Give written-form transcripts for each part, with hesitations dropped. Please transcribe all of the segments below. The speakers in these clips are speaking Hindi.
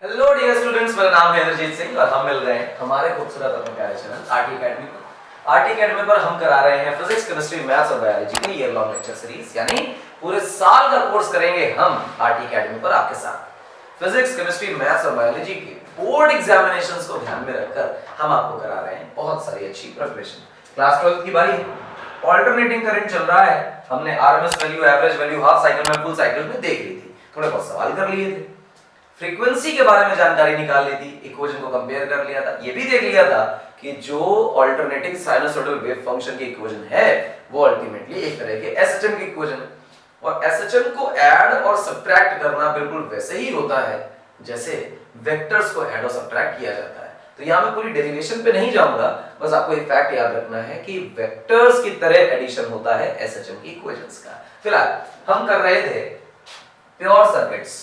हेलो डियर स्टूडेंट्स, मेरा नाम है इंद्रजीत सिंह और हम मिल रहे हैं हमारे खूबसूरत अपने प्यारे चैनल आरटी एकेडमी पर। आरटी एकेडमी पर हम करा रहे हैं फिजिक्स, केमिस्ट्री, मैथ्स और बायोलॉजी की ईयर लॉन्ग लेक्चर सीरीज, यानी पूरे साल का कोर्स करेंगे हम आरटी एकेडमी पर आपके साथ। फिजिक्स, केमिस्ट्री, मैथ्स और बायोलॉजी के बोर्ड एग्जामिनेशंस को ध्यान में रखकर हम आपको करा रहे हैं बहुत सारी अच्छी प्रिपरेशन। क्लास 12 की बारी है, ऑल्टरनेटिंग करंट चल रहा है। हमने RMS value, average value half cycle में, फुल साइकिल में देख ली थी, थोड़े बहुत सवाल कर लिए थे, फ्रीक्वेंसी के बारे में जानकारी निकाल ली थी, इक्वेशन को कंपेयर कर लिया था, ये भी देख लिया था कि जो अल्टरनेटिंग साइनसोइडल वेव फंक्शन की इक्वेशन है वो अल्टीमेटली एक तरह के एसएचएम की इक्वेशन है। और एसएचएम को ऐड और सब्ट्रैक्ट करना बिल्कुल वैसे ही होता है जैसे वेक्टर्स को ऐड और सब्ट्रैक्ट किया जाता है। तो यहां मैं पूरी डेरिवेशन पे नहीं जाऊंगा, बस आपको एक फैक्ट याद रखना है कि वेक्टर्स की तरह एडिशन होता है एसएचएम की इक्वेशंस का। फिलहाल हम कर रहे थे प्योर सर्किट्स।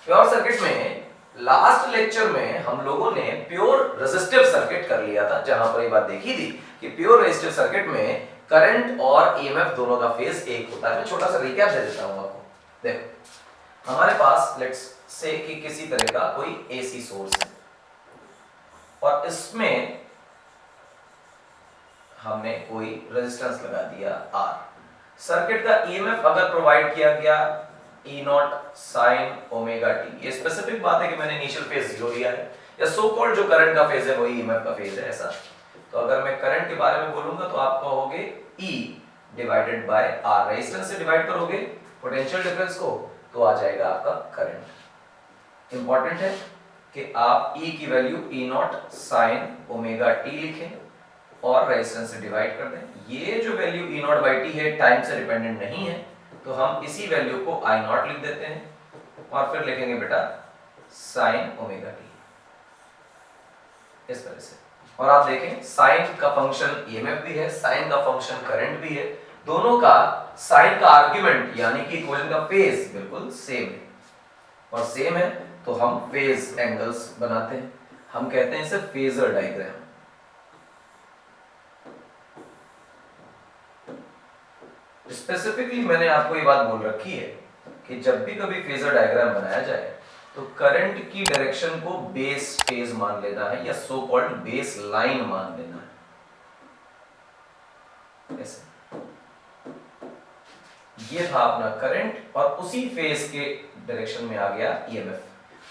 प्योर सर्किट में लास्ट लेक्चर में हम लोगों ने प्योर रेजिस्टिव सर्किट कर लिया था, जहां पर ये बात देखी थी कि प्योर रेजिस्टिव सर्किट में करंट और ईएमएफ दोनों का फेज एक होता है। मैं छोटा सा रिकैप दे देता हूं आपको। देखो, हमारे पास लेट्स से कि किसी तरह का कोई एसी सोर्स है और इसमें हमने कोई रेजिस्टेंस लगा दिया आर। सर्किट का ईएमएफ अगर प्रोवाइड किया गया E not sine omega T, ये स्पेसिफिक बात है कि मैंने इनिशियल फेज 0 लिया है, या सो कॉल्ड जो करंट का फेज है वही ईएमएफ का फेज है ऐसा। तो अगर मैं करंट के बारे में बोलूंगा तो आप कहोगे E divided by R, resistance से डिवाइड करोगे पोटेंशियल डिफरेंस को तो आ जाएगा आपका करंट। इंपॉर्टेंट है कि आप E की value E not sine omega T लिखें और रेजिस्टेंस से डिवाइड कर दें। ये जो value E not by T है टाइम से डिपेंडेंट नहीं है, तो हम इसी वैल्यू को I नॉट लिख देते हैं और फिर लिखेंगे बेटा साइन ओमेगा टी, इस तरह से। और आप देखें साइन का फंक्शन ईएमएफ भी है, साइन का फंक्शन करंट भी है, दोनों का साइन का आर्गुमेंट यानी कि इक्वेशन का फेज बिल्कुल सेम है। और सेम है तो हम फेज एंगल्स बनाते हैं, हम कहते हैं इसे फेजर डायग्राम। स्पेसिफिकली मैंने आपको ये बात बोल रखी है कि जब भी कभी फेजर डायग्राम बनाया जाए तो करंट की डायरेक्शन को बेस फेज मान लेना है या सो कॉल्ड बेस लाइन मान लेना है। ऐसे ये था अपना करंट और उसी फेज के डायरेक्शन में आ गया ईएमएफ,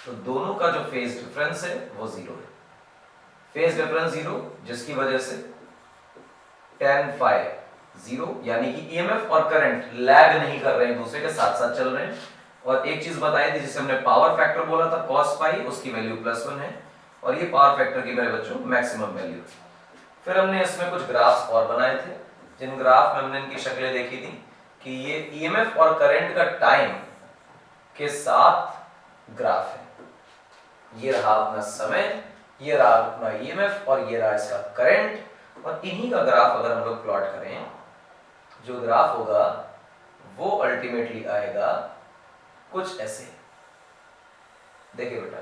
तो दोनों का जो फेज डिफरेंस है वो 0 है। फेज डिफरेंस 0 जिसकी वजह से tan फाई 0, यानी कि ईएमएफ और करंट लैग नहीं कर रहे हैं, दूसरे के साथ साथ चल रहे हैं। और एक चीज बताई थी जिसे हमने पावर फैक्टर बोला था cos पाई, उसकी वैल्यू +1 है और ये पावर फैक्टर की मेरे बच्चों मैक्सिमम वैल्यू। फिर हमने इसमें कुछ ग्राफ्स और बनाए थे, जिन ग्राफ में हमने इनकी शक्लें देखी थी कि ये ईएमएफ और करंट का टाइम के साथ ग्राफ है। ये रहा अपना समय, ये रहा अपना ईएमएफ और ये रहा इसका करंट। और इन्हीं का ग्राफ अगर हम लोग प्लॉट करें, जो ग्राफ होगा वो अल्टीमेटली आएगा कुछ ऐसे। देखिए बेटा,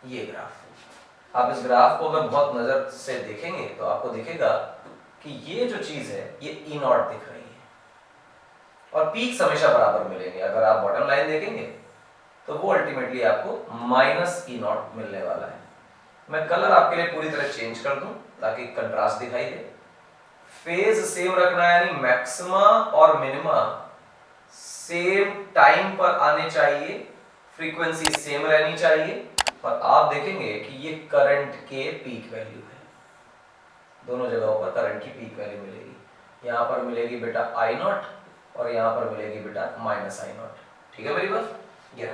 ये ग्राफ, आप इस ग्राफ को अगर बहुत नजर से देखेंगे तो आपको दिखेगा कि ये जो चीज है ये E नॉट दिख रही है और पीक्स हमेशा बराबर मिलेंगे। अगर आप बॉटम लाइन देखेंगे तो वो अल्टीमेटली आपको -E नॉट मिलने वाला है। मैं कलर आपके लिए पूरी तरह चेंज कर दूं ताकि कंट्रास्ट दिखाई दे। फेज सेम रखना है, यानी मैक्सिमा और मिनिमा सेम टाइम पर आने चाहिए, फ्रीक्वेंसी सेम रहनी चाहिए। और आप देखेंगे कि ये करंट के पीक वैल्यू है, दोनों जगहों पर करंट की पीक वैल्यू मिलेगी। यहां पर मिलेगी बेटा I नॉट और यहां पर मिलेगी बेटा -I नॉट। ठीक है मेरी बात? ये।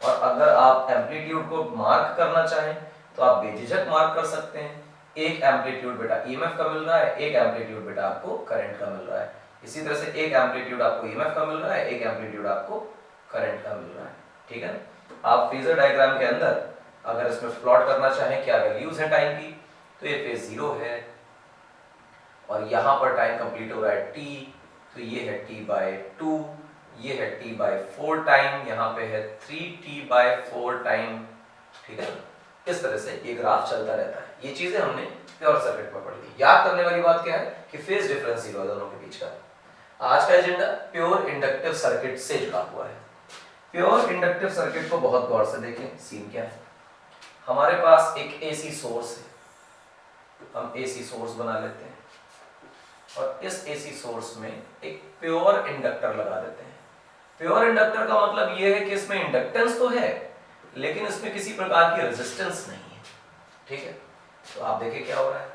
और अगर आप एम्पलीट्यूड को मार्क करना चाहें तो आप बेझिझक मार्क कर सकते हैं। एक एम्पलीट्यूड बेटा ईएमएफ का मिल रहा है, एक एम्पलीट्यूड बेटा आपको करंट का मिल रहा है। इसी तरह से एक एम्पलीट्यूड आपको ईएमएफ का मिल रहा है, एक एम्पलीट्यूड आपको करंट का मिल रहा है। ठीक है? आप फेजर डायग्राम के अंदर अगर इसमें प्लॉट करना चाहें क्या वैल्यूज है टाइम की, तो ये फेज 0 है और यहां पर टाइम कंप्लीट हो रहा है t, तो ये है t/2, ये है t/4 टाइम, यहां पे है 3t/4 टाइम। ठीक है? इस तरह से ये ग्राफ चलता रहता है। ये चीजें हमने प्योर सर्किट में पढ़ी थी। याद करने वाली बात क्या है कि फेज डिफरेंस 0 है दोनों के बीच का। आज का एजेंडा प्योर इंडक्टिव सर्किट से जुड़ा हुआ है। प्योर इंडक्टिव सर्किट को बहुत गौर से देखें। सीन क्या है, हमारे पास एक एसी सोर्स है, हम एसी सोर्स बना लेते हैं और इस एसी सोर्स में एक प्योर इंडक्टर लगा देते हैं। प्योर इंडक्टर का मतलब यह है कि इसमें इंडक्टेंस तो है लेकिन इसमें किसी प्रकार की रेजिस्टेंस नहीं है। ठीक है, तो आप देखिए क्या हो रहा है,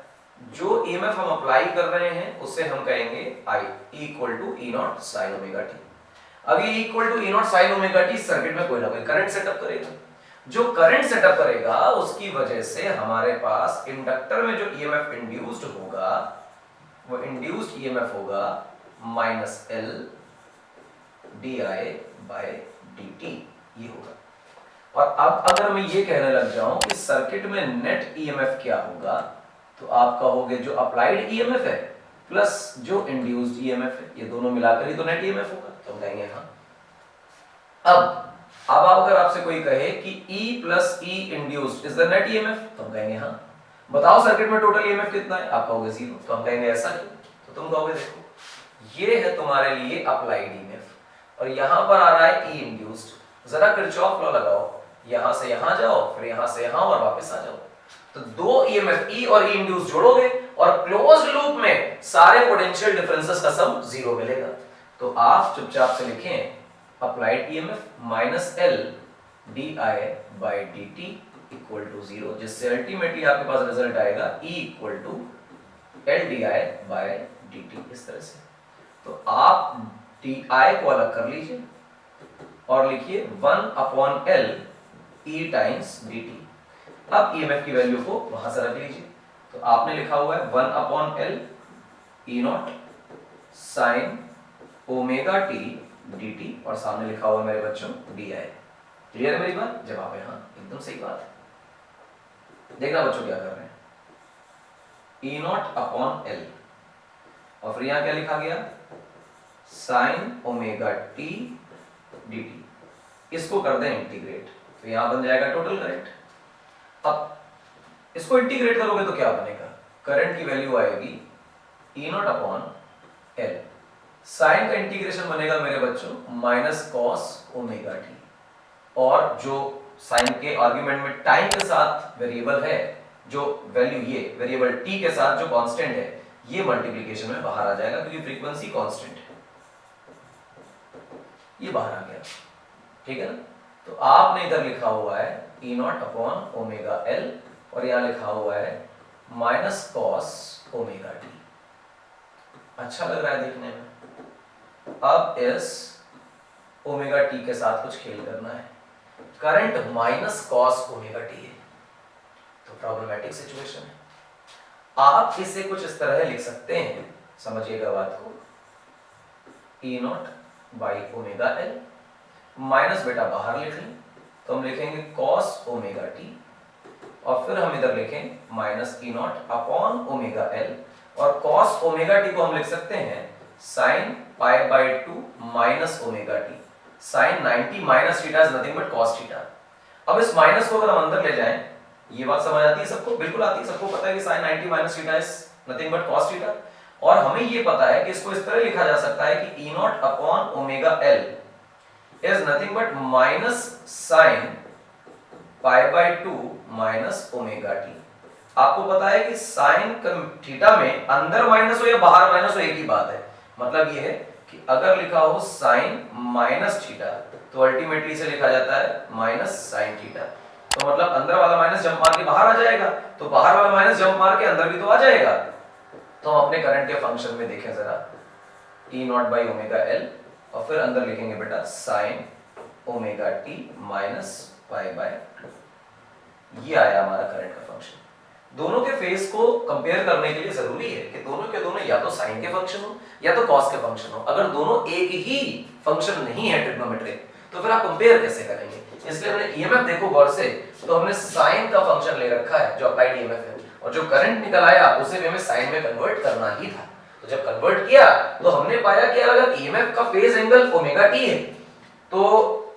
जो ईएमएफ हम अप्लाई कर रहे हैं उससे हम कहेंगे I equal to E naught sine omega t. अब ये equal to E naught sine omega t circuit में कोई ना कोई करंट सेटअप करेगा। जो करंट सेटअप करेगा उसकी वजह से हमारे पास इंडक्टर में जो ईएमएफ इंड्यूस्ड होगा वो इंड्यूस्ड ईएमएफ होगा minus L D I by D T, ये होगा। और अब अगर मैं ये कहने लग जाऊं कि सर्किट में नेट ईएमएफ क्या होगा, तो आप कहोगे जो अप्लाइड ईएमएफ है प्लस जो इंड्यूस्ड ईएमएफ है, ये दोनों मिलाकर ही तो नेट ईएमएफ होगा। तो हम कहेंगे हाँ। अब अगर आपसे कोई कहे कि E plus E induced is the net EMF, तो हम कहेंगे हाँ। बताओ सर्किट में टोटल ईएमएफ कितना है, आप कहोगे 0, तो हम कहेंगे ऐसा क्यों, तो तुम कहोगे देखो ये है तुम्हारे लिए अप्लाइड ईएमएफ और यहां पर आ रहा है E इंड्यूस्ड। जरा किरचॉफ लॉ लगाओ, यहां से यहां जाओ फिर यहां से यहां और वापस आ जाओ, तो दो ईएमएफ E और E इंड्यूस्ड जोड़ोगे और क्लोज्ड लूप में सारे पोटेंशियल डिफरेंसेस का सम 0 मिलेगा। तो आप चुपचाप से लिखें applied EMF minus L D I by D T equal to 0, जिससे अल्टीमेटली आपके पास रिजल्ट आएगा E equal to L D I by D T, इस तरह से। तो आप डी आई को अलग कर लीजिए और लिखिए 1/L E times D T. अब ईएमएफ की वैल्यू को वहां से रख लीजिए, तो आपने लिखा हुआ है 1/L E not sine omega T dt और सामने लिखा हुआ मेरे बच्चों di। क्लियर है मेरी बात? जवाब है हाँ, एकदम सही बात है। देखना बच्चों क्या कर रहे हैं, E नॉट अपॉन L और फिर यहां क्या लिखा गया साइन ओमेगा टी dt। इसको कर दें इंटीग्रेट, तो यहां बन जाएगा टोटल करंट। अब इसको इंटीग्रेट करोगे तो क्या बनेगा, करंट की वैल्यू आएगी E not upon L। Sine का इंटीग्रेशन बनेगा मेरे बच्चों माइनस कॉस ओमेगा टी, और जो साइन के आर्गुमेंट में टाइम के साथ वेरिएबल है, जो वैल्यू ये वेरिएबल टी के साथ जो कांस्टेंट है, ये मल्टीप्लिकेशन में बाहर आ जाएगा क्योंकि फ्रीक्वेंसी कांस्टेंट है, ये बाहर आ गया। ठीक है ना, तो आपने इधर लिखा हुआ है ई नॉट अपॉन ओमेगा एल और यहां लिखा हुआ है माइनस कॉस ओमेगा टी। अच्छा लग रहा है देखने में। अब इस ओमेगा टी के साथ कुछ खेल करना है, current minus cos omega T है, तो प्रॉब्लमेटिक सिचुएशन है। आप इसे कुछ इस तरह लिख सकते हैं, समझिएगा बात को, E naught by omega L minus बेटा बाहर लिख लें तो हम लिखेंगे कॉस ओमेगा टी और फिर हम इधर लिखें minus E not upon omega L और कॉस ओमेगा टी को हम लिख सकते हैं sine pi by 2 minus omega T. Sine 90 minus theta is nothing but cos theta. अब इस माइनस को अगर हम अंदर ले जाएं, ये बात समझ आती है सबको? बिल्कुल आती है, सबको पता है कि sine 90 minus theta is nothing but cos theta. और हमें ये पता है कि इसको इस तरह लिखा जा सकता है कि E not upon omega L is nothing but minus sine pi by 2 minus omega t. आपको पता है कि साइन थीटा में अंदर माइनस हो या बाहर माइनस हो एक ही बात है। मतलब ये है कि अगर लिखा हो साइन माइनस थीटा तो अल्टीमेटली इसे लिखा जाता है माइनस साइन थीटा। तो मतलब अंदर वाला माइनस जंप मार के बाहर आ जाएगा, तो बाहर वाला माइनस जंप मार के अंदर भी तो आ जाएगा। तो हम अपने करंट के फंक्शन में देखें जरा, ई नॉट बाई ओमेगा एल और फिर अंदर लिखेंगे बेटा sign omega T minus pi by 2। ये आया हमारा करंट का फंक्शन। दोनों के फेस को कंपेयर करने के लिए जरूरी है कि दोनों के दोनों या तो साइन के फंक्शन हो या तो कॉस के फंक्शन हो। अगर दोनों एक ही फंक्शन नहीं है ट्रिग्नोमेट्रिक, तो फिर आप कंपेयर कैसे करेंगे? इसलिए हमने ईएमएफ देखो गौर से, तो हमने साइन का फंक्शन ले रखा है जो अप्लाइड ईएमएफ है, और जो करंट निकल आया उसे भी हमें साइन में कन्वर्ट करना ही था। तो जब कन्वर्ट किया तो हमने पाया कि अगर ईएमएफ का फेज एंगल ओमेगा टी है तो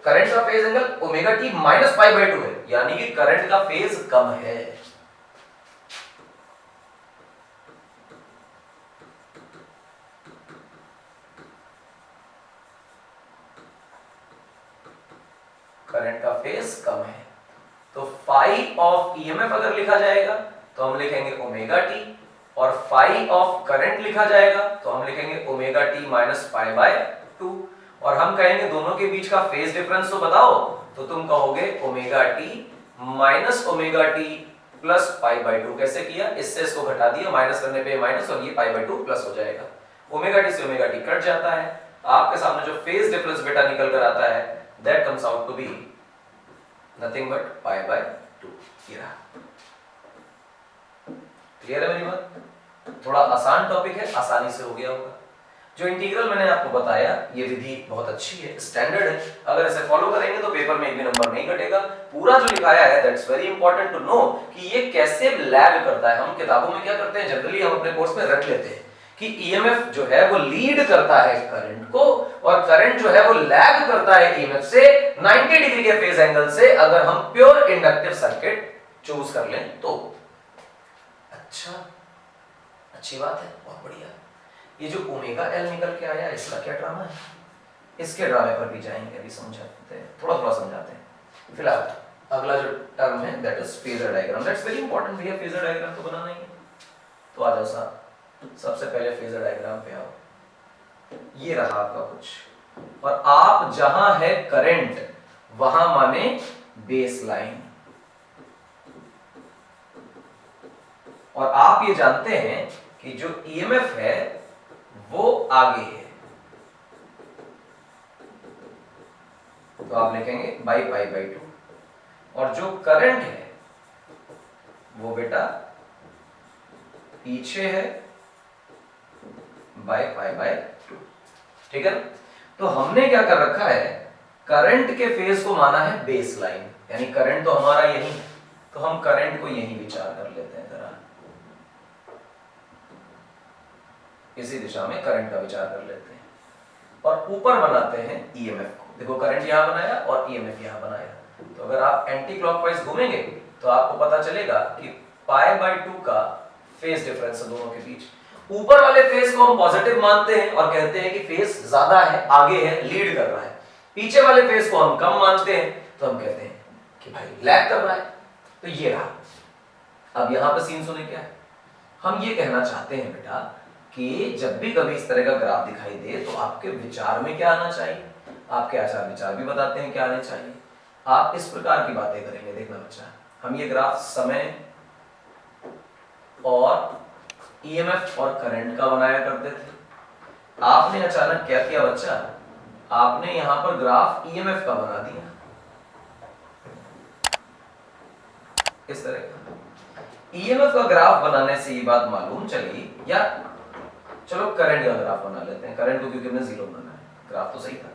करंट का phase angle omega T minus pi by 2 है, यानी कि करंट का फेज कम है। करंट का फेज कम है। तो फाई ऑफ ईएमएफ अगर लिखा जाएगा तो हम लिखेंगे ओमेगा टी, और फाई ऑफ करंट लिखा जाएगा तो हम लिखेंगे omega T minus pi by 2। और हम कहेंगे दोनों के बीच का फेज डिफरेंस तो बताओ, तो तुम कहोगे omega T minus omega T plus pi by 2। कैसे किया, इससे इसको घटा दिया, माइनस करने पे माइनस और ये पाई बाय 2 प्लस हो जाएगा। ओमेगा टी से ओमेगा टी कट जाता है, आपके सामने जो फेज डिफरेंस बेटा निकल कर आता है that comes out to be nothing but pi by 2। ये रहा। क्लियर है मेरी बात? थोड़ा आसान टॉपिक है, आसानी से हो गया होगा। जो इंटीग्रल मैंने आपको बताया ये विधि बहुत अच्छी है, स्टैंडर्ड है, अगर इसे फॉलो करेंगे तो पेपर में एक भी नंबर नहीं कटेगा। पूरा जो लिखाया है that's very important to know कि ये कैसे लैग करता है। हम किताबों में क्या करते हैं, जनरली हम अपने कोर्स में रख लेते हैं कि ईएमएफ जो है वो लीड करता है करंट को, और करंट जो है वो लैग करता है ईएमएफ से 90 डिग्री के फेज एंगल से, अगर हम प्योर इंडक्टिव सर्किट चूज कर लें तो। अच्छा, अच्छी बात है, बहुत बढ़िया। ये जो ओमेगा एल निकल के आया इसका क्या ड्रामा है, इसके ड्रामे पर भी जाएंगे, अभी समझाते हैं, थोड़ा थोड़ा समझाते हैं। फिलहाल अगला जो टर्म है that is phasor diagram. That's very important भैया, फेजर डायग्राम तो बनाना ही है। तो आ जाओ साहब, सबसे पहले फेजर डायग्राम पे आओ। ये रहा आपका कुछ, और आप जहां है करंट वहां माने बेस लाइन, और आप ये जानते हैं कि जो ईएमएफ है वो आगे है, तो आप लिखेंगे बाई पाई बाई 2, और जो करंट है वो बेटा पीछे है बाई पाई बाई 2। ठीक है, तो हमने क्या कर रखा है, करंट के फेज को माना है बेस लाइन, यानी करंट तो हमारा यही है, तो हम करंट को यही विचार कर लेते हैं। जरा इसी दिशा में करंट का विचार कर लेते हैं, और ऊपर बनाते हैं ईएमएफ को। देखो करंट यहां बनाया और ईएमएफ यहां बनाया, तो अगर आप एंटी क्लॉकवाइज घूमेंगे तो आपको पता चलेगा कि पाई बाय 2 का फेज डिफरेंस है दोनों के बीच। ऊपर वाले फेज को हम पॉजिटिव मानते हैं और कहते हैं कि फेज ज्यादा है, आगे है, लीड कर रहा है। पीछे वाले फेज को हम कम मानते हैं तो हम कहते हैं कि भाई लैग कर रहा है। तो ये रहा। अब यहां पर सीन सुने क्या है, हम ये कहना चाहते हैं बेटा कि जब भी कभी इस तरह का ग्राफ दिखाई दे तो आपके विचार में क्या आना चाहिए, आपके आचार विचार भी बताते हैं क्या आने चाहिए। आप इस प्रकार की बातें करेंगे, देखना बच्चा, हम ये ग्राफ समय और ईएमएफ और करंट का बनाया करते थे। आपने अचानक क्या किया बच्चा, आपने यहां पर ग्राफ ईएमएफ का बना दिया इस तरह का। ईएमएफ का ग्राफ बनाने से ये बात मालूम चली, या चलो करंट का ग्राफ बना लेते हैं, करंट को क्योंकि हमने जीरो बनाना है, ग्राफ तो सही था।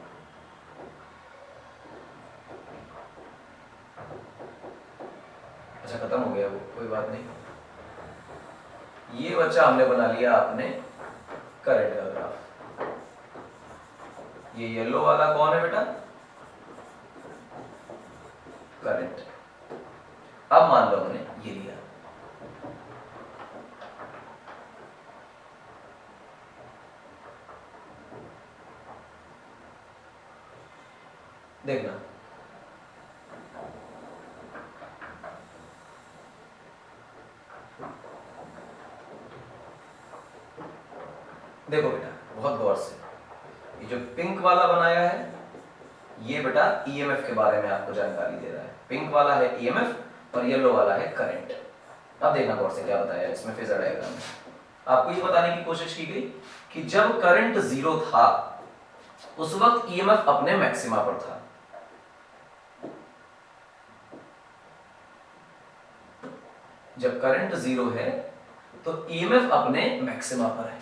अच्छा खत्म हो गया वो, कोई बात नहीं। ये बच्चा हमने बना लिया आपने करंट का ग्राफ। ये येलो वाला कौन है बेटा, करंट। अब मान लो हमने ये लिया, देखना देखो बेटा बहुत गौर से, ये जो पिंक वाला बनाया है ये बेटा ईएमएफ के बारे में आपको जानकारी दे रहा है। पिंक वाला है ईएमएफ और येलो वाला है करंट। अब देखना गौर से क्या बताया इसमें फेजर डायग्राम में। आपको ये बताने की कोशिश की गई कि जब करंट जीरो था उस वक्त ईएमएफ अपने मैक्सिमा पर था। जब करंट जीरो है तो ईएमएफ अपने मैक्सिमा पर है,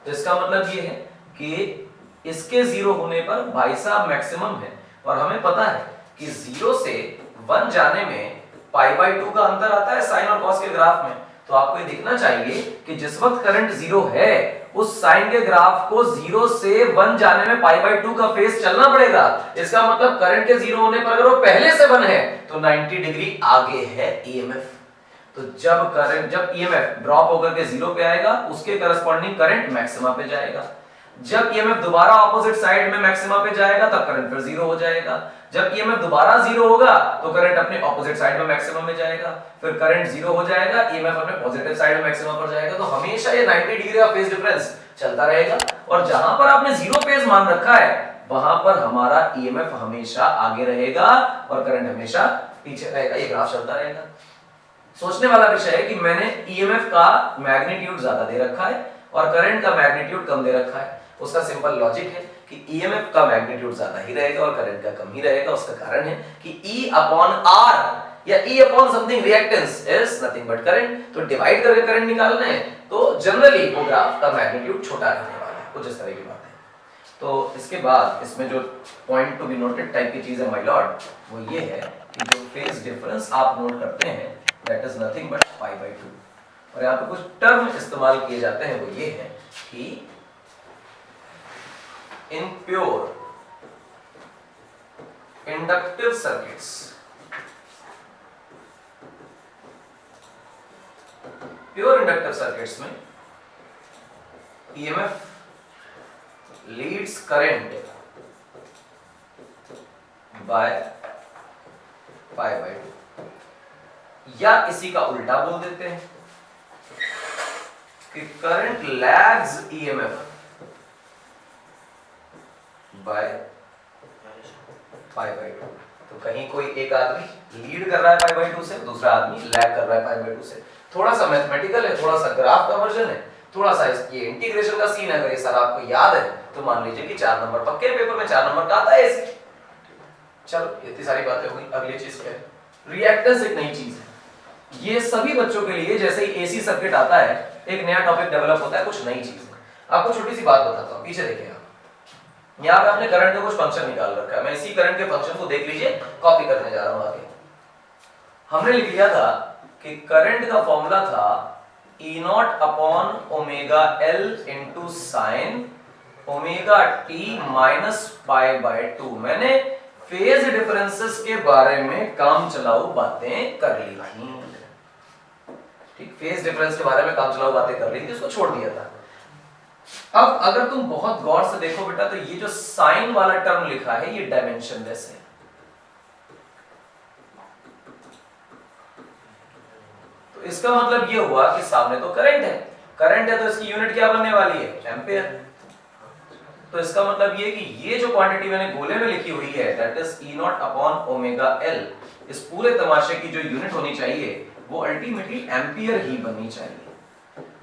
तो इसका मतलब ये है कि इसके जीरो होने पर भाई साहब मैक्सिमम है, और हमें पता है कि जीरो से 1 जाने में पाई बाय 2 का अंतर आता है साइन और कॉस के ग्राफ में। तो आपको ये देखना चाहिए कि जिस वक्त करंट जीरो है उस साइन के ग्राफ को 0 से 1 जाने में पाई बाय 2 का फेज चलना पड़ेगा। इसका मतलब करंट के जीरो होने पर अगर वो पहले से 1 है तो 90 डिग्री आगे है ईएमएफ। तो जब ईएमएफ ड्रॉप होकर के 0 पे आएगा उसके करस्पॉन्डिंग करंट मैक्सिमा पे जाएगा। जब ईएमएफ दोबारा ऑपोजिट साइड में मैक्सिमा पे जाएगा तब करंट फिर 0 हो जाएगा। जब ईएमएफ दोबारा जीरो होगा तो करंट अपने ऑपोजिट साइड में मैक्सिमम में जाएगा, फिर करंट जीरो हो जाएगा, ईएमएफ अपने पॉजिटिव साइड में मैक्सिमम पर जाएगा। तो हमेशा ये 90 डिग्री का फेज डिफरेंस चलता रहेगा और जहां पर आपने जीरो फेज मान रखा है वहां पर हमारा ईएमएफ हमेशा आगे रहेगा और करंट हमेशा पीछे रहेगा। ये ग्राफ चलता रहेगा। सोचने वाला विषय है कि मैंने ईएमएफ का मैग्नीट्यूड ज्यादा दे रखा है और करंट का मैग्नीट्यूड कम दे रखा है। उसका सिंपल लॉजिक है कि ईएमएफ का मैग्नीट्यूड ज्यादा ही रहेगा और करंट का कम ही रहेगा। उसका कारण है कि E अपॉन R या E upon something reactance is nothing but current. तो डिवाइड करके करंट निकालना है तो जनरली वो ग्राफ का मैग्नीट्यूड छोटा रहने वाला है। कुछ इस तरह की बात है। तो इसके बाद इसमें जो point to be noted type की चीज है माय लॉर्ड, वो ये है कि जो फेज डिफरेंस आप नोट करते हैं दैट इज नथिंग बट π/2। और यहाँ पे कुछ टर्म इस्तेमाल किए जाते हैं, वो ये है कि in pure inductive circuits में EMF leads current by π/2 या इसी का उल्टा बोल देते हैं कि current lags EMF by π/2। तो कहीं कोई एक आदमी लीड कर रहा है π/2 से, दूसरा आदमी लैग कर रहा है π/2 से। थोड़ा सा मैथमेटिकल है, थोड़ा सा ग्राफ का वर्जन है, थोड़ा सा ये इंटीग्रेशन का सीन है। अगर ये सर आपको याद है तो मान लीजिए कि 4 नंबर पक्के पेपर में 4 नंबर का आता है ऐसे। चलो इतनी सारी बातें हो गई। अगली चीज क्या है? रिएक्टेंस एक नई चीज है। ये सभी बच्चों के लिए जैसे ही एसी सर्किट आता है एक नया टॉपिक डेवलप होता है, कुछ नई चीज है। आपको छोटी सी बात बताता हूँ, पीछे देखिए। यहाँ पे आपने करंट का कुछ फंक्शन निकाल रखा है। मैं इसी करंट के फंक्शन को देख लीजिए, कॉपी करने जा रहा हूँ आगे। हमने लिख लिया था कि करंट का फॉर्मूला था E not upon omega L into sine omega t minus π/2। मैंने फेज डिफरेंसेस के बारे में काम चलाऊ बातें कर ली थी। ठीक, फेज डिफरेंस के बारे में काम चलाऊ बातें कर ली थी, उसको छोड़ दिया था। अब अगर तुम बहुत गौर से देखो बेटा तो ये जो साइन वाला टर्म लिखा है ये डायमेंशनलेस है। तो इसका मतलब ये हुआ कि सामने तो करंट है तो इसकी यूनिट क्या बनने वाली है? एम्पियर। तो इसका मतलब ये कि ये जो क्वांटिटी मैंने गोले में लिखी हुई है that is E not upon omega L, इस पूरे तमाशे की जो यूनिट होनी चाहिए वो अल्टीमेटली एम्पियर ही बननी चाहिए।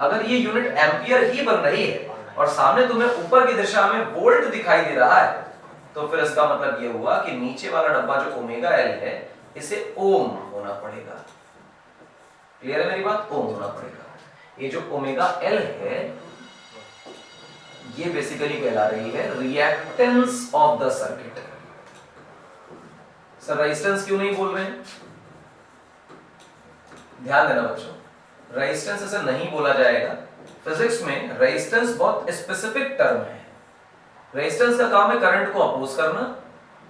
अगर ये यूनिट एम्पियर ही बन रही है और सामने तुम्हें ऊपर की दिशा में वोल्ट दिखाई दे रहा है तो फिर इसका मतलब ये हुआ कि नीचे वाला डब्बा जो ओमेगा L है इसे ओम होना पड़ेगा। क्लियर है मेरी बात? ओम होना पड़ेगा। ये जो ओमेगा L है ये बेसिकली कहला रही है reactance of the circuit. Sir resistance क्यों नहीं बोल रहे हैं? ध्यान देना बच्चों, रेजिस्टेंस ऐसे नहीं बोला जाएगा। फिजिक्स में रेजिस्टेंस बहुत स्पेसिफिक टर्म है। रेजिस्टेंस का काम है करंट को अपोज करना।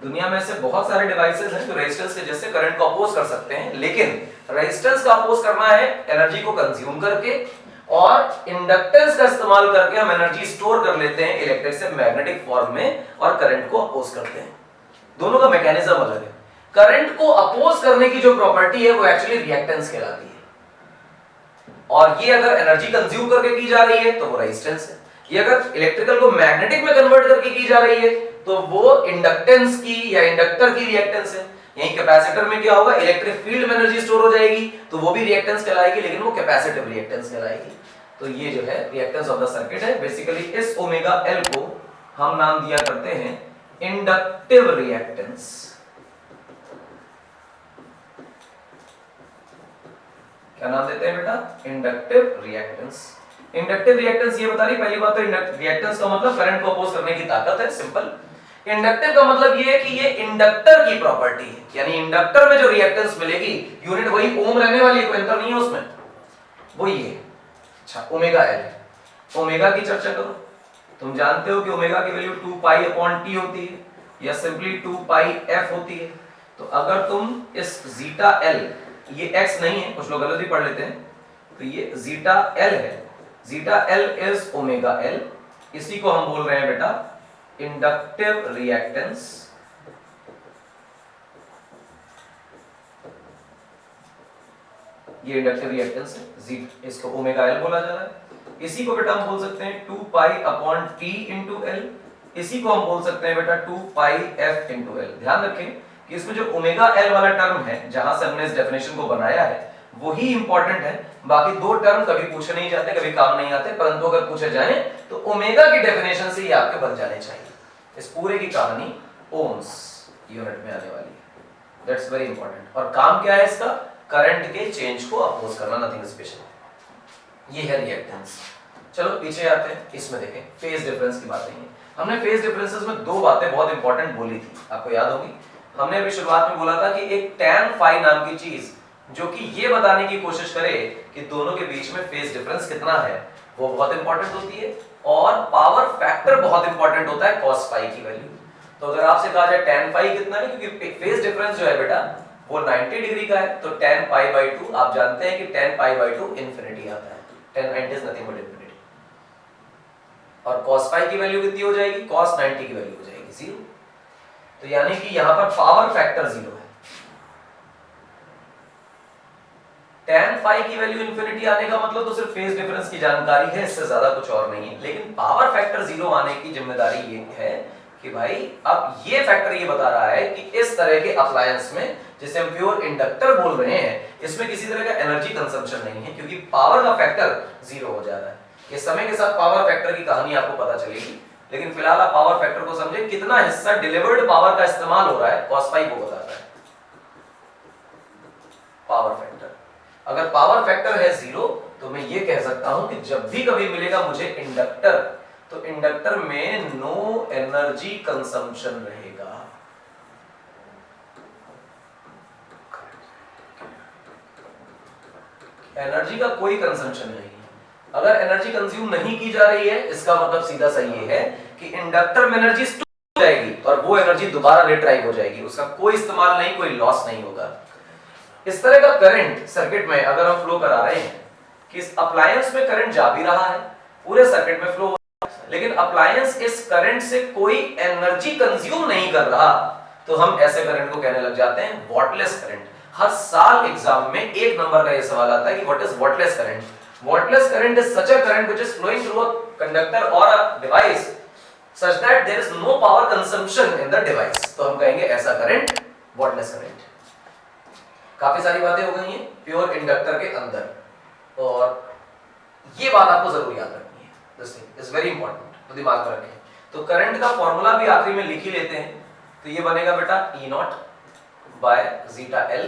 दुनिया में ऐसे बहुत सारे डिवाइसेस हैं जो रेजिस्टेंस के जैसे करंट को अपोज कर सकते हैं, लेकिन रेजिस्टेंस का अपोज करना है एनर्जी को कंज्यूम करके, और इंडक्टेंस का इस्तेमाल करके हम एनर्जी स्टोर कर लेते हैं इलेक्ट्रिक से मैग्नेटिक फॉर्म में और करंट को अपोज करते हैं। दोनों का मैकेनिज्म अलग है। करंट को अपोज करने की जो प्रॉपर्टी है वो एक्चुअली रिएक्टेंस कहलाती है, और ये अगर एनर्जी कंज्यूम करके की जा रही है तो वो रेजिस्टेंस है। ये अगर इलेक्ट्रिकल को मैग्नेटिक में कन्वर्ट करके की जा रही है तो वो इंडक्टेंस की या इंडक्टर की रिएक्टेंस है। यही कैपेसिटर में क्या होगा, इलेक्ट्रिक फील्ड में एनर्जी स्टोर हो जाएगी तो वो भी रिएक्टेंस कहलाएगी, लेकिन वो कैपेसिटिव रिएक्टेंस कहलाएगी। तो ये जो है रिएक्टेंस ऑफ द सर्किट है। बेसिकली इस ओमेगा L को हम नाम दिया करते हैं इंडक्टिव रिएक्टेंस। क्या नाम देते हैं बेटा? Inductive reactance. इंडक्टिव रिएक्टेंस ये बता रही, पहली बात तो रिएक्टेंस का मतलब करंट को अपोज करने की ताकत है, सिंपल। इंडक्टिव का मतलब ये है कि ये इंडक्टर की प्रॉपर्टी है, यानी इंडक्टर में जो रिएक्टेंस मिलेगी यूनिट वही ओम रहने वाली है, कोई अंतर नहीं है उसमें, वो ये। अच्छा, ओमेगा L है। ओमेगा की चर्चा करो। तुम जानते हो कि ओमेगा की वैल्यू 2π/T होती है या सिंपली 2πf होती है। तो अगर तुम इस जीटा L, ये x नहीं है, कुछ लोग गलत भी पढ़ लेते हैं, तो ये जीटा L है। Zeta L is omega L, इसी को हम बोल रहे हैं बेटा इंडक्टिव रिएक्टेंस। ये इंडक्टिव रिएक्टेंस है जी, इसको ओमेगा एल बोला जा रहा है। इसी को बेटा हम बोल सकते हैं 2 pi upon T into L, इसी को हम बोल सकते हैं बेटा 2 पाई एफ इंटू एल। ध्यान रखें कि इसमें जो ओमेगा एल वाला टर्म है, जहां से हमने इस डेफिनेशन को बनाया है, वही इंपॉर्टेंट है। बाकी दो टर्म कभी पूछे नहीं जाते, कभी काम नहीं आते, परंतु अगर पूछे जाए तो ओमेगा की डेफिनेशन से ये आपके बन जाने चाहिए। इस पूरे की कहानी ओम्स यूनिट में आने वाली है, दैट्स वेरी इंपॉर्टेंट। और काम क्या है इसका? करंट के चेंज को अपोज करना, नथिंग स्पेशल। ये है रिएक्टेंस। चलो पीछे आते हैं, इसमें देखें फेज डिफरेंस की बातें हैं। हमने फेज डिफरेंसेस में दो बातें बहुत इंपॉर्टेंट बोली थी, आपको याद होगी। हमने अभी शुरुआत में बोला था कि एक tan phi नाम की चीज जो कि ये बताने की कोशिश करे कि दोनों के बीच में फेज डिफरेंस कितना है, वो बहुत इंपॉर्टेंट होती है। और पावर फैक्टर बहुत इंपॉर्टेंट होता है cos phi की वैल्यू। तो अगर आपसे कहा जाए tan phi कितना है, क्योंकि फेज डिफरेंस जो है बेटा वो 90 डिग्री का है, तो tan pi by 2 आप जानते हैं कि tan pi by 2 इंफिनिटी आता है, tan 90 is nothing but infinity। और cos phi की वैल्यू कितनी हो जाएगी? cos 90 की वैल्यू हो जाएगी 0। तो यानी कि यहां पर पावर फैक्टर 0 है। tan phi की वैल्यू इंफिनिटी आने का मतलब तो सिर्फ फेज डिफरेंस की जानकारी है, इससे ज्यादा कुछ और नहीं है। लेकिन पावर फैक्टर 0 आने की जिम्मेदारी ये है कि भाई अब ये फैक्टर ये बता रहा है कि इस तरह के अप्लायंस में, जिसे हम प्योर इंडक्टर बोल रहे हैं, इसमें किसी तरह का एनर्जी कंजम्पशन नहीं है, क्योंकि पावर का फैक्टर 0 हो जा रहा है। ये समय के साथ पावर फैक्टर की कहानी आपको पता चलेगी, लेकिन फिलहाल आप पावर फैक्टर को समझे, कितना हिस्सा डिलीवर्ड पावर का इस्तेमाल हो रहा है cos phi को बताता है पावर फैक्टर। अगर पावर फैक्टर है 0 तो मैं ये कह सकता हूं कि जब भी कभी मिलेगा मुझे इंडक्टर, तो इंडक्टर में नो एनर्जी कंजम्पशन रहेगा। एनर्जी का कोई कंजम्पशन नहीं है। अगर एनर्जी कंज्यूम नहीं की जा रही है, इसका मतलब सीधा सा ये है कि इंडक्टर में एनर्जी स्टोर हो जाएगी और वो एनर्जी दोबारा रिट्राइव हो जाएगी, उसका कोई इस्तेमाल नहीं, कोई लॉस नहीं होगा। इस तरह का करंट सर्किट में अगर हम फ्लो करा रहे हैं कि इस अप्लायंस में करंट जा भी रहा है, पूरे सर्किट में फ्लो, लेकिन अप्लायंस इस करंट से कोई एनर्जी कंज्यूम नहीं कर रहा, तो हम ऐसे करंट को कहने लग जाते हैं वॉटलेस करंट। हर साल एग्जाम में एक नंबर का ये सवाल आता है कि what is wattless current. Wordless current is such a current which is flowing through a conductor or a device such that there is no power consumption in the device। तो हम कहेंगे ऐसा करंट wordless current। काफी सारी बातें हो गई हैं प्योर इंडक्टर के अंदर, और ये बात आपको जरूर याद रखनी है, this thing is very important, तो दिमाग में रखें। तो करंट का फॉर्मूला भी आखिरी में लिख ही लेते हैं, तो ये बनेगा बेटा E not by zeta L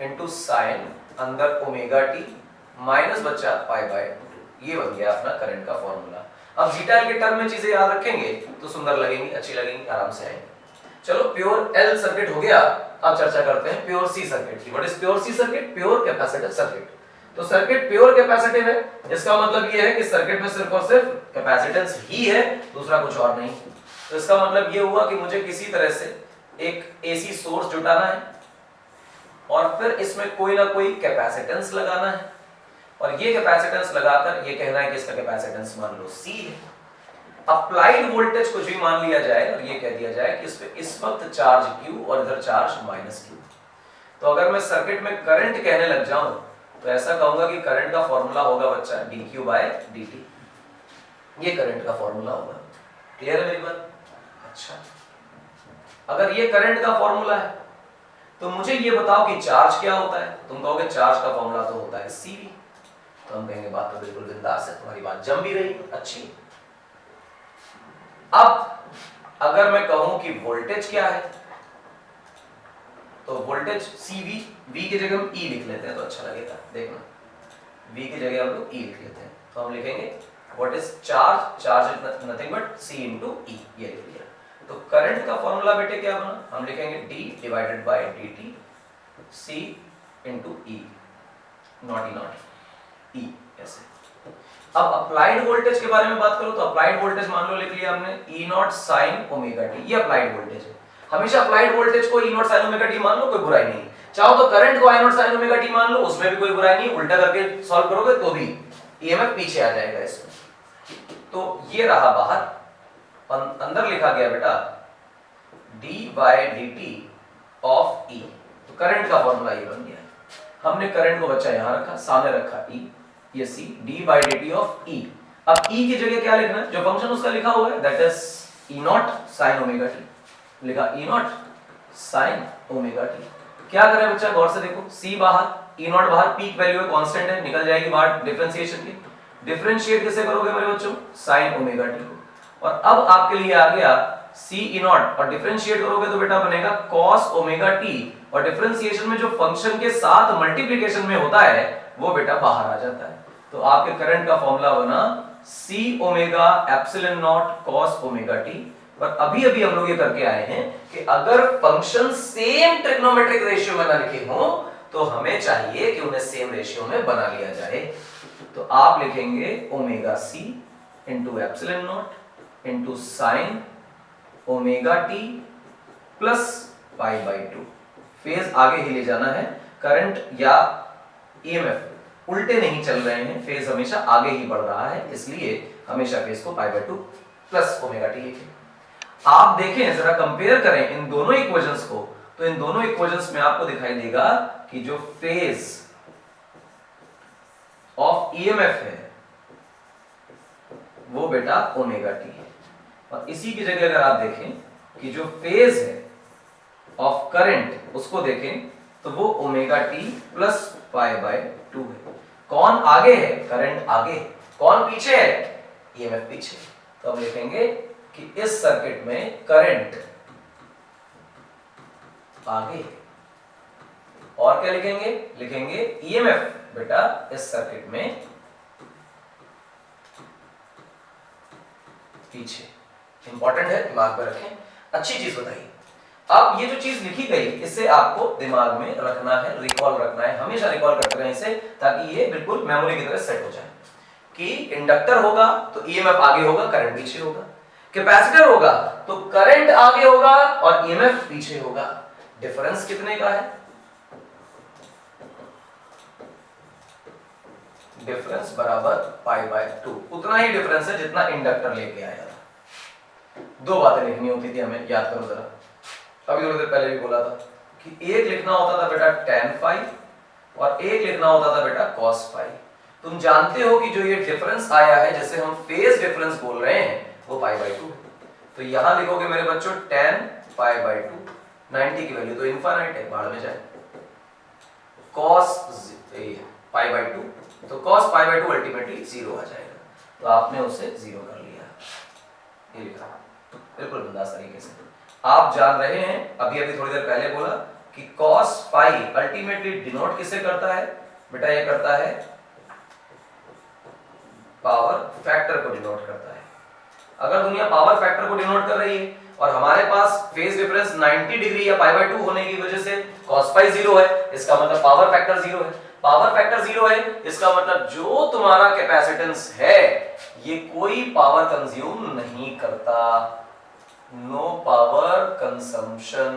into sine अंदर ओमेगा टी माइनस बच्चा पाई बाय 2। ये बन गया अपना करंट का फॉर्मूला। अब जीटा एल के टर्म में चीजें याद रखेंगे तो सुंदर लगेंगी, अच्छी लगेंगी, आराम से आएंगे। चलो प्योर एल सर्किट हो गया, अब चर्चा करते हैं प्योर सी सर्किट की। What is pure C circuit? Pure capacitive circuit. तो सर्किट प्योर कैपेसिटिव है, इसका मतलब ये है कि सर्किट में सिर्फ और सिर्फ कैपेसिटेंस ही है, दूसरा कुछ और नहीं। तो इसका मतलब ये हुआ कि मुझे किसी तरह से एक एसी सोर्स जुटाना है और फिर इसमें कोई ना कोई कैपेसिटेंस लगाना है, और ये कैपेसिटेंस लगाकर ये कहना है कि इसका कैपेसिटेंस मान लो C है। अप्लाइड वोल्टेज कुछ भी मान लिया जाए और ये कह दिया जाए कि इस पे इस वक्त चार्ज Q और इधर चार्ज माइनस Q। तो अगर मैं सर्किट में करंट कहने लग जाऊं तो ऐसा कहूंगा कि करंट का फॉर्मूला होगा बच्चा dQ बाय dt। ये करंट का फॉर्मूला होगा। क्लियर है मेरी बात? अच्छा, अगर ये करंट का फॉर्मूला है तो मुझे ये बताओ कि चार्ज क्या होता है। तुम कहोगे चार्ज का फॉर्मूला तो होता है CV। तो हम कहेंगे बात तो बिल्कुल बिंदास है, तुम्हारी बात जम भी रही, अच्छी। अब अगर मैं कहूं कि वोल्टेज क्या है, तो वोल्टेज CV, V की जगह हम E लिख लेते हैं तो अच्छा लगेगा, देखना V की जगह हम लोग E लिख लेते हैं, तो हम लिखेंगे what is charge, charge is nothing but C into E, ये लिख लिया। तो करंट का फॉर्मूला बेटे क्या बना, हम लिखेंगे D divided by dt C into E, not E not E, ऐसे। अब अप्लाइड वोल्टेज के बारे में बात करो तो अप्लाइड वोल्टेज मान लो लिख लिया हमने E not sine omega T, ये अप्लाइड वोल्टेज है। हमेशा अप्लाइड वोल्टेज को E not sine omega T मान लो, कोई बुराई नहीं। चाहो तो करंट को I not sine omega T मान लो, उसमें भी कोई बुराई नहीं, उल्टा करके सॉल्व करोगे तो भी EMF पीछे आ जाएगा इसमें। तो ये रहा बाहर, अंदर लिखा गया बेटा d by dt of E। तो करंट का फॉर्मूला ये बन गया। हमने करंट को बच्चा यहां रखा, सामने रखा E, ये C, d by dt of E। अब E की जगह क्या लिखना है, जो फंक्शन उसका लिखा हुआ है, that is E not sine omega t, लिखा E not sine omega t। क्या करें बच्चा, गौर से देखो, C बाहर, E नॉट बाहर, पीक वैल्यू है, कांस्टेंट है, निकल जाएगी बाहर डिफरेंशिएशन की। डिफरेंशिएट कैसे करोगे मेरे बच्चों, साइन ओमेगा t को। और अब आपके लिए आ गया C E नॉट, और डिफरेंशिएट करोगे तो बेटा बनेगा cos ओमेगा t, और डिफरेंशिएशन में जो फंक्शन के साथ मल्टीप्लिकेशन में होता है वो बेटा बाहर आ जाता है। तो आपके करंट का फॉर्मूला बना C omega epsilon not cos omega t। पर अभी अभी हम लोग ये करके आए हैं कि अगर फंक्शन सेम ट्रिग्नोमेट्रिक रेशियो में ना लिखे हो तो हमें चाहिए कि उन्हें सेम रेशियो में बना लिया जाए। तो आप लिखेंगे omega C into epsilon not into sine omega t plus pi by 2। Phase आगे ही ले जाना है, करंट या ईएमएफ उल्टे नहीं चल रहे हैं, फेज हमेशा आगे ही बढ़ रहा है, इसलिए हमेशा फेज को पाई बाई 2 प्लस ओमेगा t लिखें। आप देखें जरा, कंपेयर करें इन दोनों इक्वेशंस को, तो इन दोनों इक्वेशंस में आपको दिखाई देगा कि जो फेज ऑफ ईएमएफ है वो बेटा ओमेगा t है, और इसी की जगह अगर आप देखें कि जो फेज है ऑफ करंट उसको देखें तो वो omega t plus pi by 2 है। कौन आगे है, करंट आगे है, कौन पीछे है, ईएमएफ पीछे। तो हम लिखेंगे कि इस सर्किट में करंट आगे है, और क्या लिखेंगे, लिखेंगे ईएमएफ बेटा इस सर्किट में पीछे। इंपॉर्टेंट है, दिमाग में रखें, अच्छी चीज बताइए। अब ये जो चीज लिखी गई इससे आपको दिमाग में रखना है, रिकॉल रखना है, हमेशा रिकॉल करते रहें इसे, ताकि ये बिल्कुल मेमोरी की तरह सेट हो जाए कि इंडक्टर होगा तो ईएमएफ आगे होगा, करंट पीछे होगा। कैपेसिटर होगा तो करंट आगे होगा और ईएमएफ पीछे होगा। डिफरेंस कितने का है, डिफरेंस बराबर पाई बाय 2, उतना ही डिफरेंस है जितना इंडक्टर लेके आया था। दो बातें लिखनी होती थी हमें, याद करो जरा। अभी थोड़ी देर पहले भी बोला था कि एक लिखना होता था बेटा tan फाई और एक लिखना होता था बेटा cos फाई। तुम जानते हो कि जो ये डिफरेंस आया है, जैसे हम फेज डिफरेंस बोल रहे हैं, वो पाई बाय 2 है। तो यहां लिखोगे मेरे बच्चों tan पाई बाय 2, 90 की वैल्यू तो इनफाइनाइट है, बाहर में जाए, cos पाई बाय 2, तो cos पाई बाय 2 अल्टीमेटली 0 आ जाएगा। तो आपने उसे 0 कर लिया, ये लिखा बिल्कुल बिंदास तरीके से। आप जान रहे हैं, अभी अभी थोड़ी देर पहले बोला कि cos फाई अल्टीमेटली डिनोट किसे करता है बेटा, ये करता है पावर फैक्टर को डिनोट करता है। अगर दुनिया पावर फैक्टर को डिनोट कर रही है और हमारे पास फेज डिफरेंस 90 डिग्री या पाई बाय 2 होने की वजह से cos फाई 0 है, इसका मतलब पावर फैक्टर 0 है। पावर फैक्टर 0 है, इसका मतलब जो तुम्हारा कैपेसिटेंस है ये कोई पावर कंज्यूम नहीं करता, no power consumption.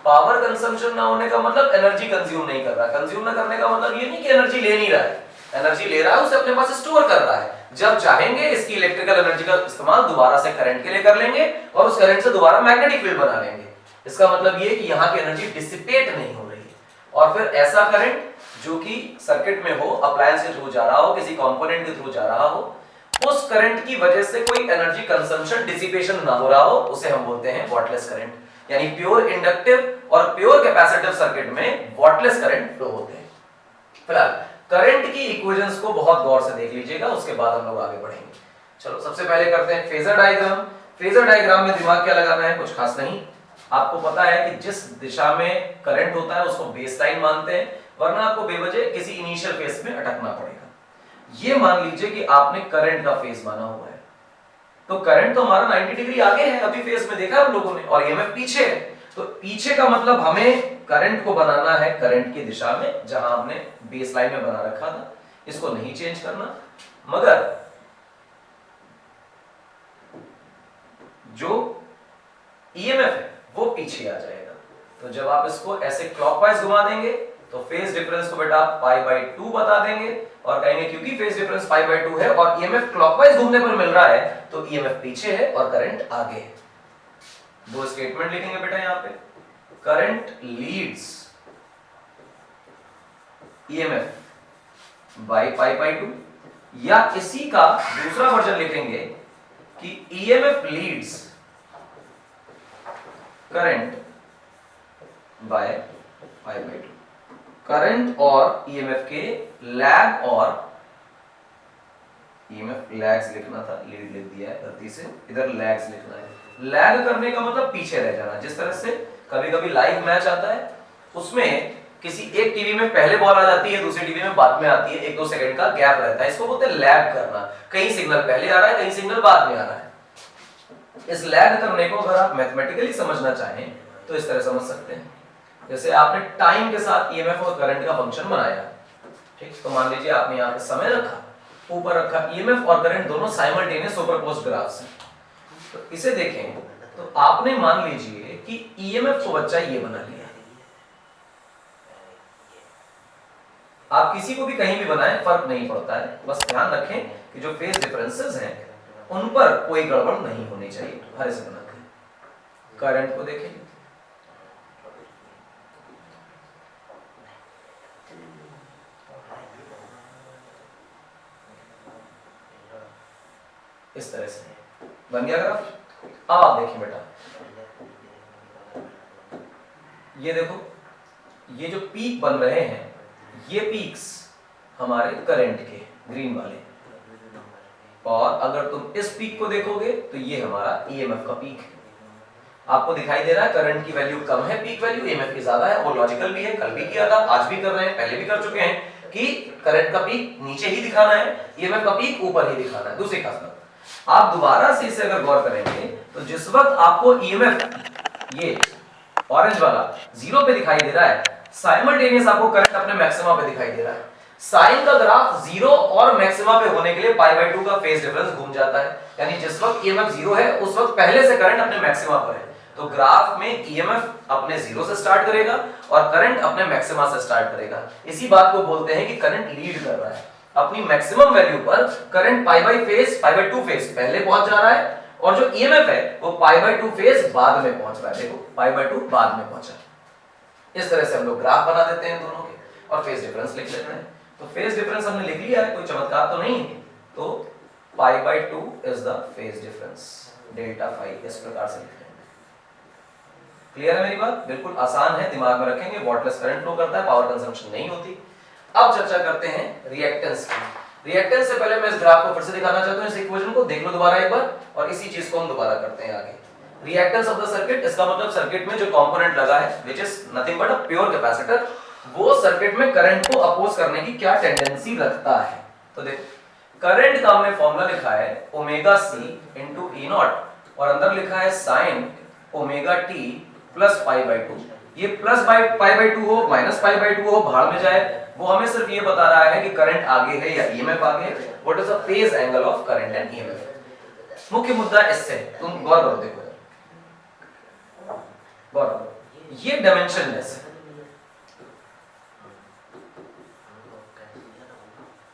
Power consumption ना होने का मतलब एनर्जी कंज्यूम नहीं कर रहा। कंज्यूम ना करने का मतलब ये नहीं कि एनर्जी ले नहीं रहा है, एनर्जी ले रहा है, उसे अपने पास स्टोर कर रहा है। जब चाहेंगे इसकी इलेक्ट्रिकल एनर्जी का इस्तेमाल दोबारा से करंट के लिए कर लेंगे और उस करंट से दोबारा मैग्नेटिक फील्ड बना लेंगे। इसका मतलब ये कि यहाँ की एनर्जी डिसिपेट नहीं हो रही है। और फिर ऐसा करंट जो कि सर्किट में हो, अप्लायंस के थ्रू जा रहा हो, किसी कंपोनेंट के थ्रू जा रहा हो, उस करंट की वजह से कोई एनर्जी कंजम्पशन डिसिपेशन ना हो रहा हो, उसे हम बोलते हैं वॉटलेस करंट। यानी प्योर इंडक्टिव और प्योर कैपेसिटिव सर्किट में वॉटलेस करंट फ्लो होते हैं। फिलहाल करंट की इक्वेशंस को बहुत गौर से देख लीजिएगा, उसके बाद हम लोग आगे बढ़ेंगे। चलो सबसे पहले करते हैं फेजर डायग्राम। फेजर डायग्राम में दिमाग क्या लगाना है, कुछ खास नहीं। आपको पता है कि जिस दिशा में करंट होता है उसको बेस लाइन मानते हैं, वरना आपको बेवजह किसी इनिशियल फेज में अटकना पड़ेगा। ये मान लीजिए कि आपने करंट का फेज माना हुआ है, तो करंट तो हमारा 90 डिग्री आगे है, अभी फेज में देखा हम लोगों ने, और ईएमएफ पीछे है। तो पीछे का मतलब हमें करंट को बनाना है करंट की दिशा में, जहां हमने बेस लाइन में बना रखा था, इसको नहीं चेंज करना। मगर जो ईएमएफ है वो पीछे आ जाएगा। तो जब आप इसको ऐसे क्लॉकवाइज घुमा देंगे तो फेज डिफरेंस को बेटा पाई बाय 2 बता देंगे और कहेंगे क्योंकि फेज डिफरेंस पाई बाय 2 है और ईएमएफ क्लॉकवाइज घूमने पर मिल रहा है तो ईएमएफ पीछे है और करंट आगे है। दो स्टेटमेंट लिखेंगे बेटा यहाँ पे, current leads EMF by pi by 2, या इसी का दूसरा वर्जन लिखेंगे कि EMF leads current by pi by 2। Current और ईएमएफ के लैग, और ईएमएफ लैग्स लिखना था, लीड लिख दिया है गलती से, इधर लैग्स लिखना है। लैग करने का मतलब पीछे रह जाना। जिस तरह से कभी कभी लाइव मैच आता है, उसमें किसी एक टीवी में पहले बॉल आ जाती है, दूसरी टीवी में बाद में आती है, 1-2 सेकंड का गैप रहता है, इसको बोलते हैं लैग करना। कहीं सिग्नल पहले आ रहा है, कहीं सिग्नल बाद में आ रहा है। इस लैग करने को अगर आप मैथमेटिकली समझना चाहें तो इस तरह समझ सकते हैं। जैसे आपने टाइम के साथ ईएमएफ और करंट का फंक्शन बनाया, ठीक, तो मान लीजिए आपने यहाँ पे समय रखा, ऊपर रखा ईएमएफ और करंट दोनों साइमल्टेनियस सुपरपोज्ड ग्राफ्स हैं। तो इसे देखें तो आपने मान लीजिए कि ईएमएफ को बच्चा ये बना लिया। आप किसी को भी कहीं भी बनाएं, फर्क नहीं पड़ता है, बस ध्यान रखें कि जो फेज डिफरेंसेस हैं उन पर कोई गड़बड़ नहीं होनी चाहिए। हरे से बना के करंट को देखें, इस तरह से बन गया ग्राफ। अब आप देखिए बेटा, ये देखो, ये जो पीक बन रहे हैं, ये पीक्स हमारे करंट के ग्रीन वाले, और अगर तुम इस पीक को देखोगे तो ये हमारा ईएमएफ का पीक है। आपको दिखाई दे रहा है करंट की वैल्यू कम है, पीक वैल्यू ईएमएफ की ज्यादा है। वो लॉजिकल भी है, कल भी किया था, आज भी कर रहे हैं, पहले भी कर चुके हैं कि करंट का पीक नीचे ही दिखाना है, ईएमएफ का पीक ऊपर ही दिखाना है। दूसरी खास बात, आप दोबारा से इसे अगर गौर करेंगे तो जिस वक्त आपको ईएमएफ ये ऑरेंज वाला 0 पे दिखाई दे रहा है, साइमल्टेनियस आपको करंट अपने मैक्सिमा पे दिखाई दे रहा है। साइन का ग्राफ 0 और मैक्सिमा पे होने के लिए पाई बाई 2 का फेज डिफरेंस घूम जाता है, यानी जिस वक्त ईएमएफ 0 है उस वक्त पहले से करंट अपने मैक्सिमा पर है। तो ग्राफ में ईएमएफ अपने 0 से स्टार्ट करेगा और करंट अपने मैक्सिमा से स्टार्ट करेगा। इसी बात को बोलते हैं कि करंट लीड कर रहा है अपनी मैक्सिमम वैल्यू पर। करंट पाई बाई 2 फेज पहले पहुंच जा रहा है, और जो ईएमएफ है वो पाई बाई 2 फेज बाद में पहुंच रहा है। देखो, पाई बाई 2 बाद में पहुंचा। इस तरह से हम लोग ग्राफ बना देते हैं दोनों के, और फेज डिफरेंस लिख लेते हैं। तो फेज डिफरेंस हमने लिख लिया है, कोई चमत्कार तो नहीं है। तो pi by 2 is the phase difference, delta phi, इस प्रकार से लिखेंगे। क्लियर है मेरी बात? बिल्कुल आसान है, दिमाग में रखेंगे। वाटलेस करंट फ्लो करता है, पावर कंजम्पशन नहीं होती। अब चर्चा करते हैं रिएक्टेंस की। रिएक्टेंस से पहले मैं इस ग्राफ को फिर से दिखाना चाहता हूं, इस इक्वेशन को देख लो दोबारा एक बार, और इसी चीज को हम दोबारा करते हैं आगे। रिएक्टेंस ऑफ द सर्किट, इसका मतलब सर्किट में जो कंपोनेंट लगा है which is nothing but a pure capacitor, वो सर्किट में करंट को अपोज करने की क्या टेंडेंसी रखता है। तो देखो, करंट का हमने फॉर्मूला लिखा है omega C into E not, और अंदर लिखा है sine omega T plus pi by 2। ये प्लस पाई बाई 2 हो, माइनस पाई बाई 2 हो, भाड़ में जाए, वो हमें सिर्फ ये बता रहा है कि करंट आगे है या ईएमएफ आगे है। What is the phase angle of current and EMF. मुख्य मुद्दा इससे तुम गौर करो, देखो गौर करो, ये डायमेंशनलेस है,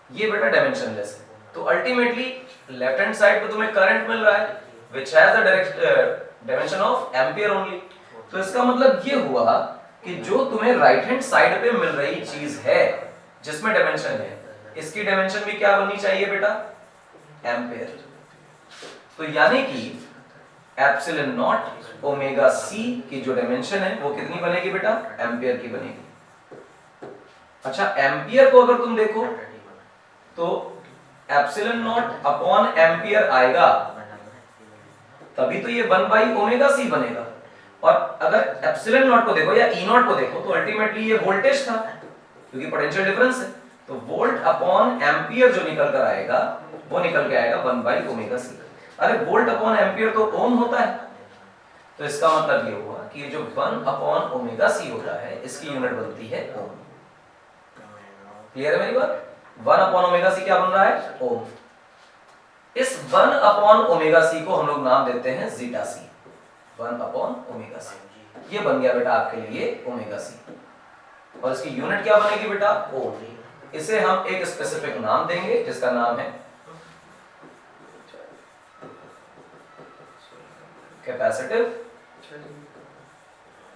ये बेटा डायमेंशनलेस है। तो अल्टीमेटली लेफ्ट हैंड साइड पे तुम्हें करंट मिल रहा है which has the dimension of ampere only. तो इसका मतलब ये हुआ कि जो तुम्हें राइट हैंड साइड पे मिल रही चीज है जिसमें डायमेंशन है, इसकी डायमेंशन भी क्या बननी चाहिए बेटा? एम्पियर। तो यानी कि एप्सिलॉन नॉट ओमेगा सी की जो डायमेंशन है वो कितनी बनेगी बेटा? एम्पियर की बनेगी। अच्छा, एम्पियर को अगर तुम देखो तो एप्सिलॉन नॉट अपॉन एम्पियर आएगा, तभी तो ये 1/ओमेगा सी बनेगा। और अगर एप्सिलॉन नॉट को देखो या ई नॉट को देखो तो अल्टीमेटली ये वोल्टेज था, क्योंकि पोटेंशियल डिफरेंस है। तो वोल्ट अपॉन एम्पियर जो निकल कर आएगा वो निकल के आएगा 1/ओमेगा सी। अरे वोल्ट अपॉन एम्पियर तो ओम होता है, तो इसका मतलब ये हुआ कि जो 1/ओमेगा सी होता है इसकी यूनिट बनती है ओम। क्लियर है मेरी बात? 1/ओमेगा सी क्या बन रहा है? ओम। इस 1/ओमेगा सी को हम लोग नाम देते हैं जीटा सी। 1/ओमेगा सी, ये बन गया बेटा आपके लिए ओमेगा सी, और इसकी यूनिट क्या बनेगी बेटा? ओम। इसे हम एक स्पेसिफिक नाम देंगे जिसका नाम है कैपेसिटिव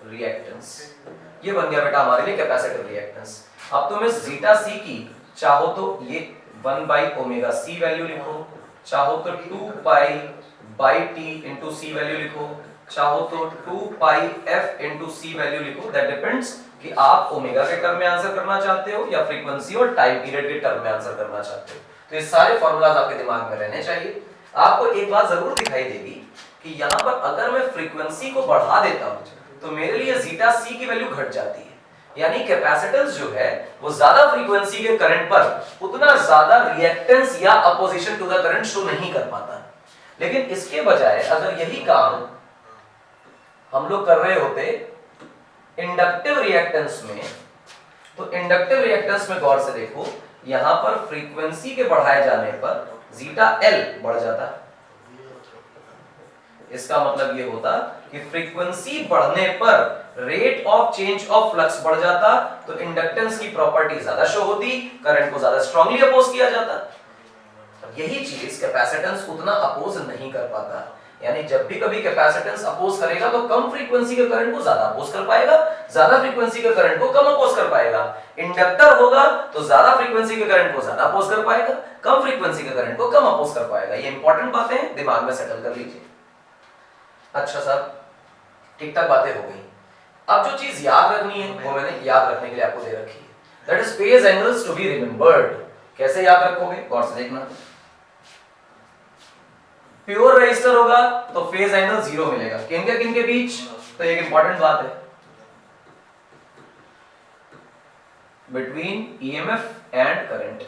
रिएक्टेंस। ये बन गया बेटा हमारे लिए कैपेसिटिव रिएक्टेंस। अब तुम इस जीटा सी की चाहो तो ये 1 बाई ओमेगा सी वैल्यू लिखो, चाहो तो 2 pi by T into C value लिखो, चाहो तो 2 pi F into C value लिखो। दैट डिपेंड्स कि आप ओमेगा के टर्म में आंसर करना चाहते हो या फ्रीक्वेंसी और टाइम पीरियड के टर्म में आंसर करना चाहते हो। तो ये सारे फॉर्मूलाज आपके दिमाग में रहने चाहिए। आपको एक बात जरूर दिखाई देगी कि यहाँ पर अगर मैं फ्रीक्वेंसी को बढ़ा देता हूँ तो मेरे लिए जीटा सी की वैल्यू घट जाती है, यानी कैपेसिटेंस जो है वो ज्यादा फ्रीक्वेंसी के करंट पर उतना ज्यादा रिएक्टेंस या opposition to the current show नहीं कर पाता। लेकिन इसके बजाय अगर यही काम हम लोग कर रहे होते इंडक्टिव रिएक्टेंस में, तो इंडक्टिव रिएक्टेंस में गौर से देखो, यहां पर फ्रीक्वेंसी के बढ़ाए जाने पर जीटा एल बढ़ जाता। इसका मतलब ये होता कि फ्रीक्वेंसी बढ़ने पर rate of change of flux बढ़ जाता, तो इंडक्टेंस की प्रॉपर्टी ज्यादा शो होती, करंट को ज्यादा स्ट्रांगली अपोज किया जाता। यही चीज कैपेसिटेंस उतना अपोज नहीं कर पाता, यानी जब भी कभी कैपेसिटेंस अपोज करेगा तो कम फ्रीक्वेंसी के करंट को ज्यादा अपोज कर पाएगा, ज्यादा फ्रीक्वेंसी के करंट को कम अपोज कर पाएगा। इंडक्टर होगा तो ज्यादा फ्रीक्वेंसी के करंट को ज्यादा अपोज कर पाएगा, कम फ्रीक्वेंसी के करंट को कम अपोज कर पाएगा। ये इंपॉर्टेंट बातें हैं, दिमाग में सेटल कर लीजिए। अच्छा साहब, ठीक ठाक बातें हो गई। अब जो चीज याद रखनी है वो मैंने याद रखने के लिए आपको दे रखी है, that is phase angles to be remembered. कैसे याद रखोगे, गौर से देखना। प्योर रेजिस्टर होगा तो फेज एंगल 0 मिलेगा, किनके बीच, तो एक इंपॉर्टेंट बात है, between EMF and current.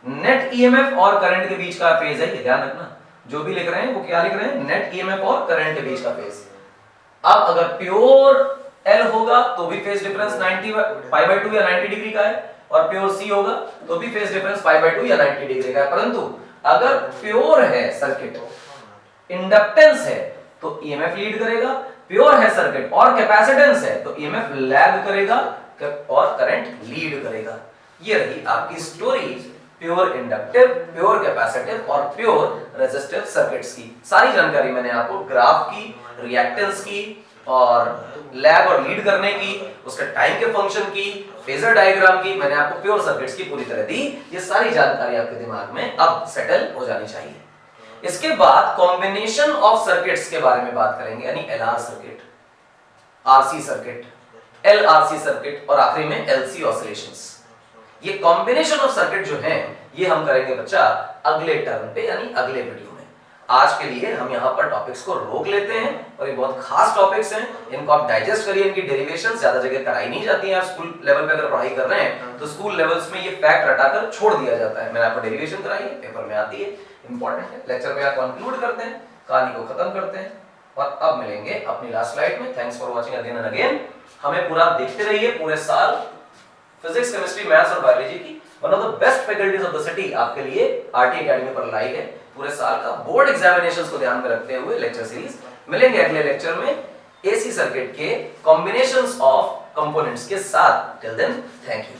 Net EMF और करंट के बीच का फेज है, ये ध्यान रखना। जो भी लिख रहे हैं वो क्या लिख रहे हैं, नेट ईएमएफ और करंट के बीच का फेज। अब अगर प्योर एल होगा तो भी फेज डिफरेंस 90 पाई बाय 2 या 90 डिग्री का है, और प्योर सी होगा तो भी फेज डिफरेंस पाई बाय 2 या 90 डिग्री का है। परंतु अगर प्योर है सर्किट, इंडक्टेंस है तो ईएमएफ लीड करेगा, प्योर है सर्किट और कैपेसिटेंस है तो ईएमएफ लैग करेगा और करंट लीड करेगा। ये रही आपकी story pure inductive, pure capacitive और प्योर रेजिस्टिव सर्किट्स की। सारी जानकारी मैंने आपको ग्राफ की, रिएक्टेंस की और लैग और लीड करने की, उसके टाइम के फंक्शन की, फेजर डायग्राम की, मैंने आपको प्योर सर्किट्स की पूरी तरह दी। ये सारी जानकारी आपके दिमाग में अब सेटल हो जानी चाहिए। इसके बाद कॉम्बिनेशन ऑफ सर्किट्स के बारे में बात करेंगे, यानी LR circuit, RC circuit, LRC circuit और आखिरी में एलसी ऑसिलेशंस। ये कॉम्बिनेशन ऑफ सर्किट जो हैं ये हम करेंगे बच्चा अगले टर्म पे, यानी अगले वीडियो में। आज के लिए हम यहाँ पर टॉपिक्स को रोक लेते हैं, और ये बहुत खास टॉपिक्स हैं, इनको आप डाइजेस्ट करिए। इनकी डेरिवेशंस ज्यादा जगह कराई नहीं जाती हैं। आप स्कूल लेवल पे अगर पढ़ाई कर रहे हैं तो स्कूल लेवल्स में ये फैक्ट रटाकर छोड़ दिया जाता है। मैंने आपको डेरिवेशन कराई है, पेपर में आती है, इंपॉर्टेंट है। लेक्चर को यहाँ कंक्लूड करते हैं, कहानी को खत्म करते हैं, और अब मिलेंगे अपनी लास्ट स्लाइड में। Thanks for watching again and again. हमें पूरा देखते रहिए, पूरे साल फिजिक्स, केमिस्ट्री, मैथ्स और बायोलॉजी की one of the best faculties of the city आपके लिए आरटी एकेडमी पर लाई है। पूरे साल का बोर्ड एग्जामिनेशंस को ध्यान में रखते हुए लेक्चर सीरीज। मिलेंगे अगले लेक्चर में एसी सर्किट के कॉम्बिनेशंस ऑफ कंपोनेंट्स के साथ। Till then, thank you.